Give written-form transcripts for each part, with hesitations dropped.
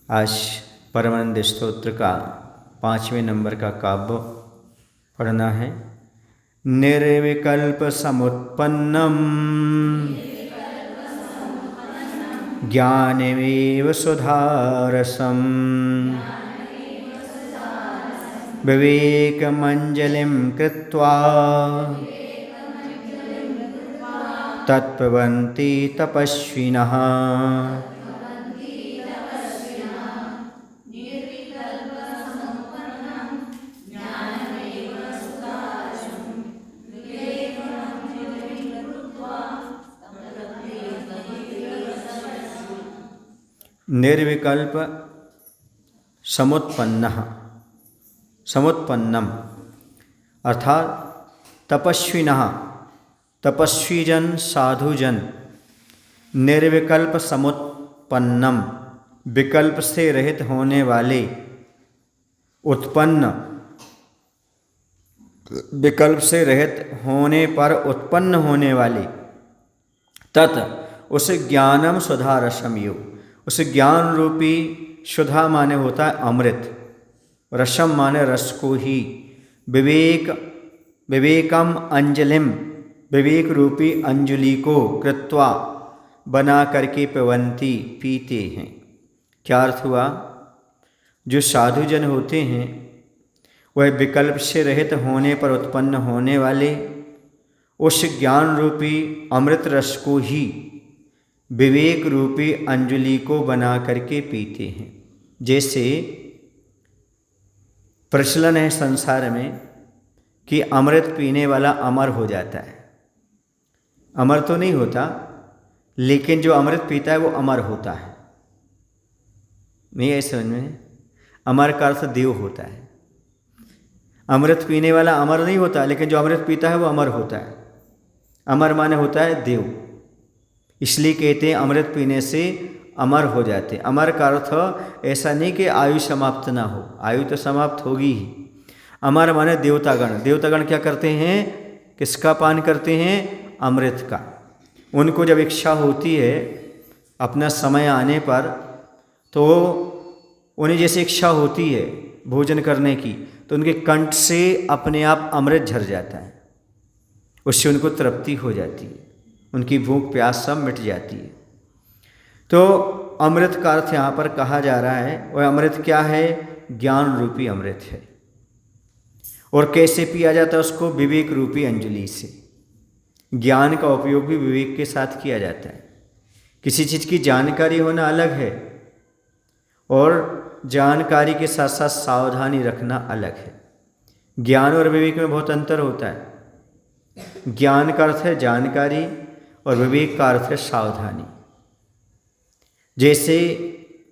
आज परमानंद स्तोत्र का 5वें नंबर का काव्य पढ़ना है। निर्विकल्प समुत्पन्नम ज्ञानमेव सुधारसम विवेकमंजलिं कृत्वा तत्पवन्ति तपस्विनः। निर्विकल्प समुत्पन्नः समुत्पन्नम अर्थात तपस्विनः तपस्वीजन साधुजन निर्विकल्प समुत्पन्नम विकल्प से रहित होने वाले उत्पन्न विकल्प से रहित होने पर उत्पन्न होने वाले तत् उस ज्ञानम सुधा रसम यो उस ज्ञान रूपी सुधा माने होता है अमृत, रसम माने रस को ही, विवेकम अंजलिम विवेक रूपी अंजलि को कृत्वा बना करके पिबन्ति पीते हैं। क्या अर्थ हुआ? जो साधुजन होते हैं वह विकल्प से रहित होने पर उत्पन्न होने वाले उस ज्ञान रूपी अमृत रस को ही विवेक रूपी अंजलि को बना करके पीते हैं। जैसे प्रचलन है संसार में कि अमृत पीने वाला अमर हो जाता है। अमर तो नहीं होता, लेकिन जो अमृत पीता है वो अमर होता है। नहीं है समझ में? अमर का अर्थ देव होता है। अमृत पीने वाला अमर नहीं होता, लेकिन जो अमृत पीता है वो अमर होता है। अमर माने होता है देव, इसलिए कहते हैं अमृत पीने से अमर हो जाते। अमर का अर्थ ऐसा नहीं कि आयु समाप्त ना हो, आयु तो समाप्त होगी ही। अमर माने देवतागण। देवतागण क्या करते हैं? किसका पान करते हैं? अमृत का। उनको जब इच्छा होती है अपना समय आने पर, तो उन्हें जैसे इच्छा होती है भोजन करने की, तो उनके कंठ से अपने आप अमृत झर जाता है। उससे उनको तृप्ति हो जाती है, उनकी भूख प्यास सब मिट जाती है। तो अमृत का अर्थ यहाँ पर कहा जा रहा है, वह अमृत क्या है? ज्ञान रूपी अमृत है। और कैसे पिया जाता है उसको? विवेक रूपी अंजलि से। ज्ञान का उपयोग भी विवेक के साथ किया जाता है। किसी चीज़ की जानकारी होना अलग है और जानकारी के साथ साथ सावधानी रखना अलग है। ज्ञान और विवेक में बहुत अंतर होता है। ज्ञान का अर्थ है जानकारी और विवेक का अर्थ है सावधानी। जैसे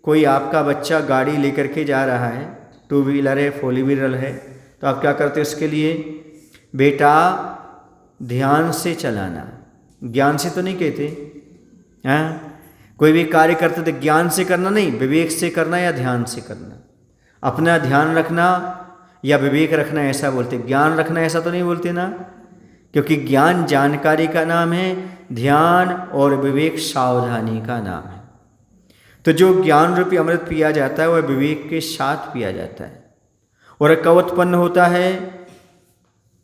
कोई आपका बच्चा गाड़ी लेकर के जा रहा है, 2 व्हीलर है, 4 व्हीलर है, तो आप क्या करते हैं उसके लिए? बेटा ध्यान से चलाना। ज्ञान से तो नहीं कहते हैं। कोई भी कार्य करते तो ज्ञान से करना नहीं, विवेक से करना या ध्यान से करना। अपना ध्यान रखना या विवेक रखना ऐसा बोलते, ज्ञान रखना ऐसा तो नहीं बोलते ना, क्योंकि ज्ञान जानकारी का नाम है, ध्यान और विवेक सावधानी का नाम है। तो जो ज्ञान रूपी अमृत पिया जाता है वह विवेक के साथ पिया जाता है। और कब उत्पन्न होता है?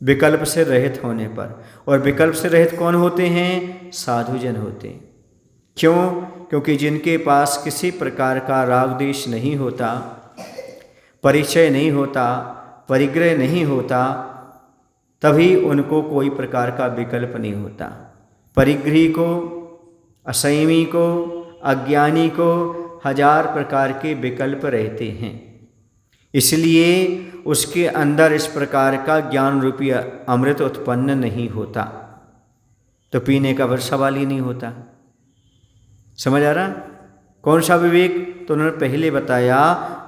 विकल्प से रहित होने पर। और विकल्प से रहित कौन होते हैं? साधुजन होते हैं। क्यों? क्योंकि जिनके पास किसी प्रकार का राग द्वेष नहीं होता, परिचय नहीं होता, परिग्रह नहीं होता, तभी उनको कोई प्रकार का विकल्प नहीं होता। परिग्रही को, असंयमी को, अज्ञानी को 1000 प्रकार के विकल्प रहते हैं। इसलिए उसके अंदर इस प्रकार का ज्ञान रूपी अमृत उत्पन्न नहीं होता, तो पीने का फिर सवाल ही नहीं होता। समझ आ रहा? कौन सा विवेक? तो उन्होंने पहले बताया,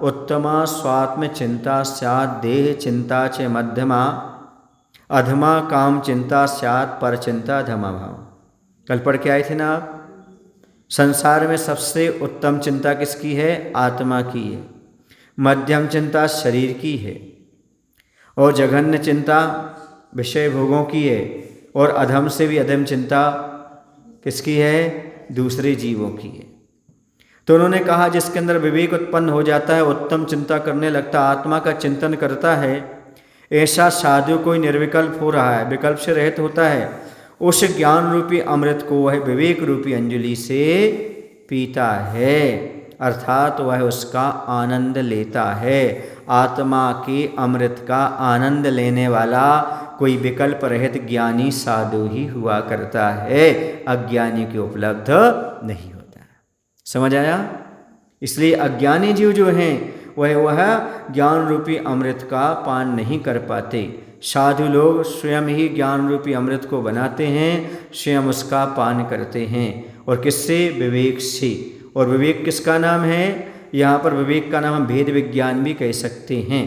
उत्तमा स्वात्म चिंता स्यात् देह चिंता च मध्यमा अधमा काम चिंता स्यात् पर चिंता धमा भाव। कल पढ़ के आए थे ना आप? संसार में सबसे उत्तम चिंता किसकी है? आत्मा की है। मध्यम चिंता शरीर की है और जघन्य चिंता विषय भोगों की है। और अधम से भी अधम चिंता किसकी है? दूसरे जीवों की है। तो उन्होंने कहा जिसके अंदर विवेक उत्पन्न हो जाता है, उत्तम चिंता करने लगता, आत्मा का चिंतन करता है, ऐसा साधु कोई निर्विकल्प हो रहा है, विकल्प से रहित होता है, उस ज्ञान रूपी अमृत को वह विवेक रूपी अंजलि से पीता है, अर्थात वह उसका आनंद लेता है। आत्मा के अमृत का आनंद लेने वाला कोई विकल्प रहित ज्ञानी साधु ही हुआ करता है, अज्ञानी के उपलब्ध नहीं होता। समझ आया? इसलिए अज्ञानी जीव जो हैं वह ज्ञान रूपी अमृत का पान नहीं कर पाते। साधु लोग स्वयं ही ज्ञान रूपी अमृत को बनाते हैं, स्वयं उसका पान करते हैं। और किससे? विवेक से। और विवेक किसका नाम है? यहाँ पर विवेक का नाम हम भेद विज्ञान भी कह सकते हैं।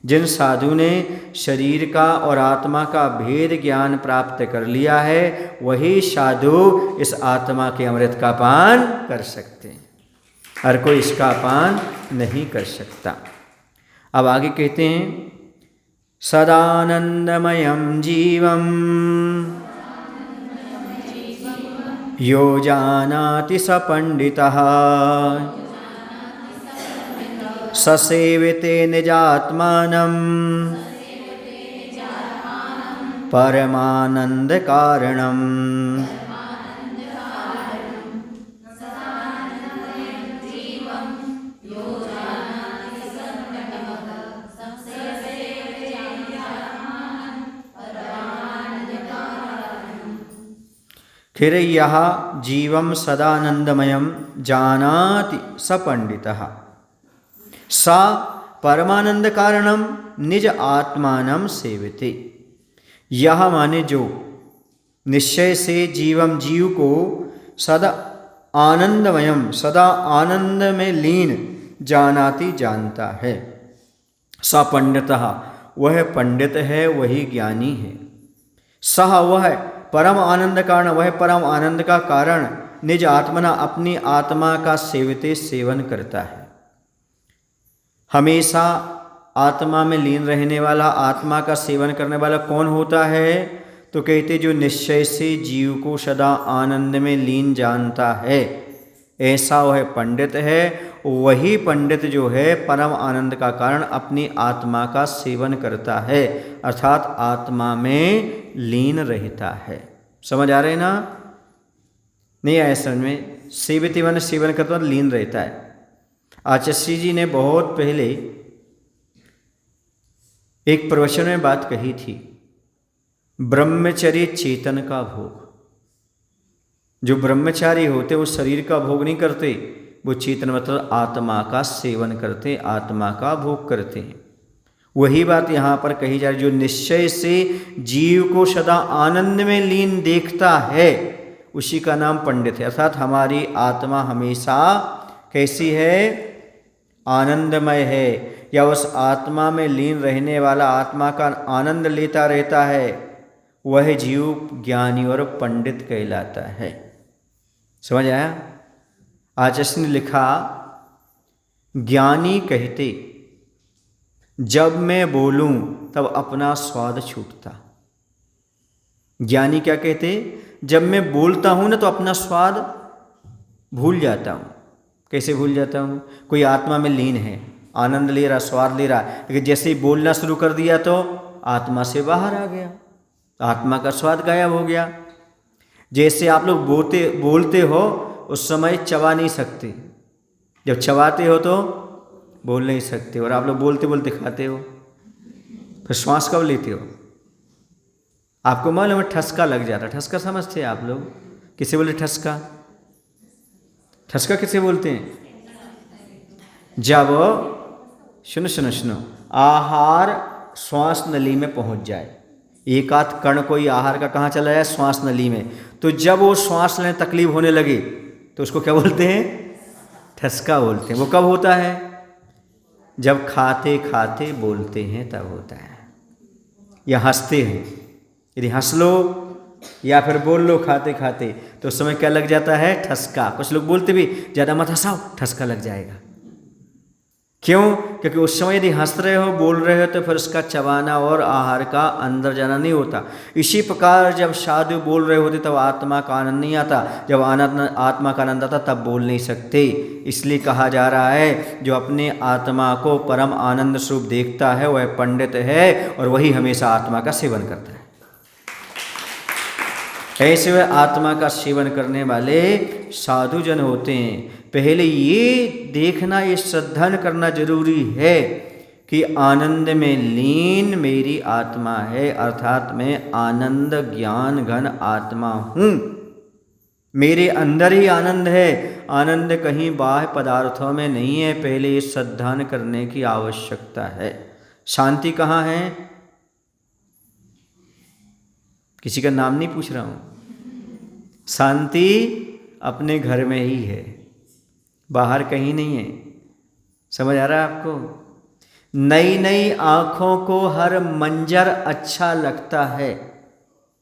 जिन साधु ने शरीर का और आत्मा का भेद ज्ञान प्राप्त कर लिया है, वही साधु इस आत्मा के अमृत का पान कर सकते हैं, हर कोई इसका पान नहीं कर सकता। अब आगे कहते हैं सदानंदमयं जीवं यो जानाति स पंडितः स सेविते निजात्मानं परमानंद कारणम्। फिर यह जीवं सदानंदमयं जानाति स पंडितः सा परमानंद कारणम निज आत्मानं सेवते। यह माने जो निश्चय से जीवम जीव को सदा आनंदमयम सदा आनंद में लीन जानाति जानता है। स पंडितः वह पंडित है, वही ज्ञानी है। सह वह परम आनंद कारण, वह परम आनंद का कारण निज आत्मना अपनी आत्मा का सेवते सेवन करता है। हमेशा आत्मा में लीन रहने वाला, आत्मा का सेवन करने वाला कौन होता है? तो कहते जो निश्चय से जीव को सदा आनंद में लीन जानता है, ऐसा वह पंडित है। वही पंडित जो है परम आनंद का कारण अपनी आत्मा का सेवन करता है, अर्थात आत्मा में लीन रहता है। समझ आ रहे ना? नहीं आया समझ में? सेवित मन सेवन करता है, लीन रहता है। आचार्य जी ने बहुत पहले एक प्रवचन में बात कही थी, ब्रह्मचर्य चेतन का भोग। जो ब्रह्मचारी होते वो शरीर का भोग नहीं करते, वो चेतन मतलब आत्मा का सेवन करते, आत्मा का भोग करते हैं। वही बात यहाँ पर कही जा रही, जो निश्चय से जीव को सदा आनंद में लीन देखता है, उसी का नाम पंडित है। अर्थात हमारी आत्मा हमेशा कैसी है? आनंदमय है, या उस आत्मा में लीन रहने वाला, आत्मा का आनंद लेता रहता है, वह जीव ज्ञानी और पंडित कहलाता है। समझ आया? आचार्य ने लिखा, ज्ञानी कहते जब मैं बोलूं तब अपना स्वाद छूटता। ज्ञानी क्या कहते? जब मैं बोलता हूं ना तो अपना स्वाद भूल जाता हूं। कैसे भूल जाता हूं? कोई आत्मा में लीन है, आनंद ले रहा, स्वाद ले रहा, लेकिन जैसे ही बोलना शुरू कर दिया तो आत्मा से बाहर आ गया, आत्मा का स्वाद गायब हो गया। जैसे आप लोग बोलते हो उस समय चबा नहीं सकते, जब चबाते हो तो बोल नहीं सकते, और आप लोग बोलते बोलते खाते हो, फिर श्वास कब लेते हो? आपको मालूम है ठसका लग जाता है। ठसका समझते हैं आप लोग? किसे बोले ठसका? ठसका किसे बोलते हैं? जब सुनो आहार श्वास नली में पहुंच जाए, एक आध कण कोई आहार का कहाँ चला जाए? श्वास नली में। तो जब वो श्वास लेने तकलीफ होने लगे तो उसको क्या बोलते हैं? ठसका बोलते हैं। वो कब होता है? जब खाते खाते बोलते हैं तब होता है, या हंसते हैं। यदि हंस लो या फिर बोल लो खाते खाते तो उस समय क्या लग जाता है? ठसका। कुछ लोग बोलते भी ज़्यादा मत हंसाओ, ठसका लग जाएगा। क्यों? क्योंकि उस समय यदि हंस रहे हो, बोल रहे हो, तो फिर उसका चबाना और आहार का अंदर जाना नहीं होता। इसी प्रकार जब साधु बोल रहे होते तब आत्मा का आनंद नहीं आता, जब आत्मा का आनंद आता तब बोल नहीं सकते। इसलिए कहा जा रहा है जो अपने आत्मा को परम आनंद स्वरूप देखता है वह पंडित है और वही हमेशा आत्मा का सेवन करता है। ऐसे वह आत्मा का सेवन करने वाले साधु जन होते हैं। पहले ये देखना, ये श्रद्धा करना जरूरी है कि आनंद में लीन मेरी आत्मा है, अर्थात मैं आनंद ज्ञान घन आत्मा हूँ। मेरे अंदर ही आनंद है, आनंद कहीं बाह्य पदार्थों में नहीं है। पहले ये श्रद्धा करने की आवश्यकता है। शांति कहाँ है? किसी का नाम नहीं पूछ रहा हूँ। शांति अपने घर में ही है, बाहर कहीं नहीं है। समझ आ रहा है आपको? नई नई आँखों को हर मंजर अच्छा लगता है।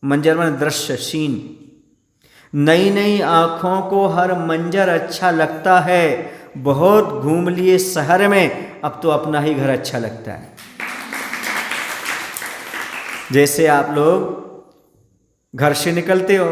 मंजर माने दृश्य, सीन। नई नई आँखों को हर मंजर अच्छा लगता है। बहुत घूम लिए शहर में, अब तो अपना ही घर अच्छा लगता है। जैसे आप लोग घर से निकलते हो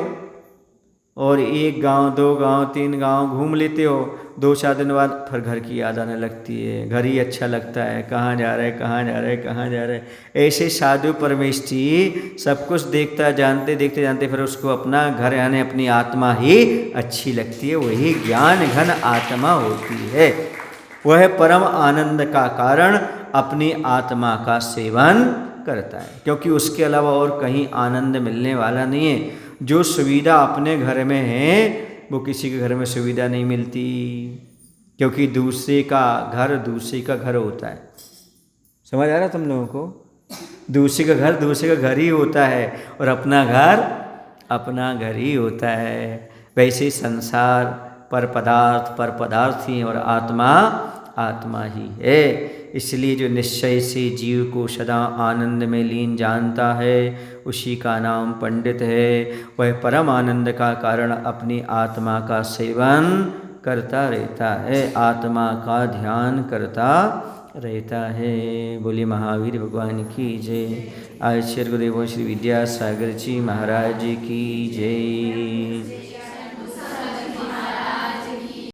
और एक गांव, दो गांव, तीन गांव घूम लेते हो, 2-4 दिन बाद फिर घर की याद आने लगती है। घर ही अच्छा लगता है, कहाँ जा रहे, कहाँ जा रहे, कहाँ जा रहे। ऐसे साधु परमेष्ठी सब कुछ देखते जानते फिर उसको अपना घर यानी अपनी आत्मा ही अच्छी लगती है। वही ज्ञान घन आत्मा होती है। वह परम आनंद का कारण अपनी आत्मा का सेवन करता है, क्योंकि उसके अलावा और कहीं आनंद मिलने वाला नहीं है। जो सुविधा अपने घर में है वो किसी के घर में सुविधा नहीं मिलती, क्योंकि दूसरे का घर दूसरे का घर होता है। समझ आ रहा तुम लोगों को? दूसरे का घर दूसरे का घर ही होता है और अपना घर अपना घर ही होता है। वैसे संसार पर पदार्थ ही और आत्मा आत्मा ही है। इसलिए जो निश्चय से जीव को सदा आनंद में लीन जानता है उसी का नाम पंडित है। वह परम आनंद का कारण अपनी आत्मा का सेवन करता रहता है, आत्मा का ध्यान करता रहता है। बोलिए महावीर भगवान की जय। आचार्य गुरुदेव श्री विद्यासागर जी महाराज की जय।